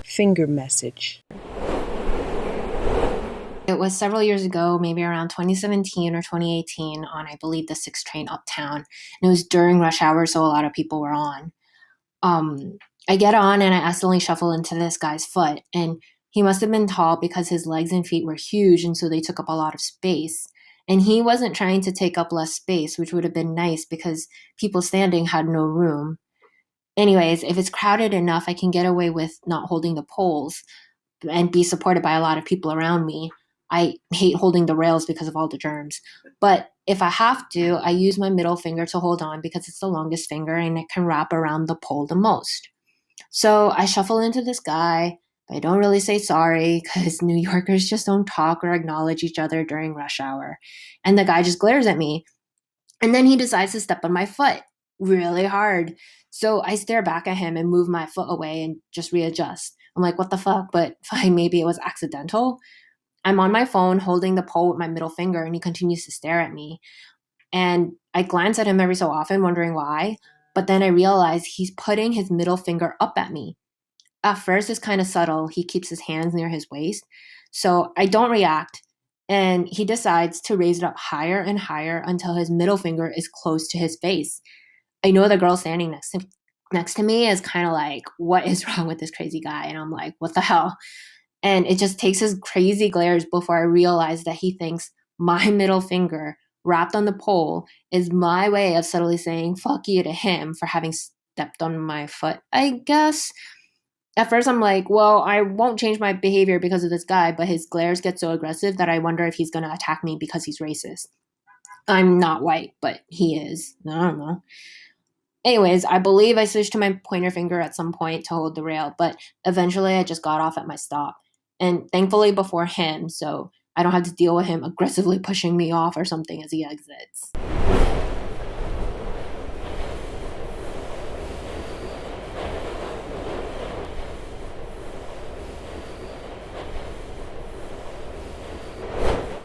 Finger message. It was several years ago, maybe around 2017 or 2018, on I believe the 6th train uptown. And it was during rush hour, so a lot of people were on. I get on and I accidentally shuffle into this guy's foot, and he must have been tall because his legs and feet were huge, and so they took up a lot of space. And he wasn't trying to take up less space, which would have been nice because people standing had no room. Anyways, if it's crowded enough, I can get away with not holding the poles and be supported by a lot of people around me. I hate holding the rails because of all the germs. But if I have to, I use my middle finger to hold on because it's the longest finger and it can wrap around the pole the most. So I shuffle into this guy, but I don't really say sorry because New Yorkers just don't talk or acknowledge each other during rush hour. And the guy just glares at me. And then he decides to step on my foot really hard. So I stare back at him and move my foot away and just readjust. I'm like, what the fuck? But fine, maybe it was accidental. I'm on my phone holding the pole with my middle finger and he continues to stare at me. And I glance at him every so often, wondering why. But then I realize he's putting his middle finger up at me. At first, it's kind of subtle. He keeps his hands near his waist. So I don't react. And he decides to raise it up higher and higher until his middle finger is close to his face. I know the girl standing next to me is kind of like, what is wrong with this crazy guy? And I'm like, what the hell? And it just takes his crazy glares before I realize that he thinks my middle finger wrapped on the pole is my way of subtly saying fuck you to him for having stepped on my foot, I guess. At first, I'm like, well, I won't change my behavior because of this guy, but his glares get so aggressive that I wonder if he's going to attack me because he's racist. I'm not white, but he is. I don't know. Anyways, I believe I switched to my pointer finger at some point to hold the rail, but eventually I just got off at my stop. And thankfully before him, so I don't have to deal with him aggressively pushing me off or something as he exits.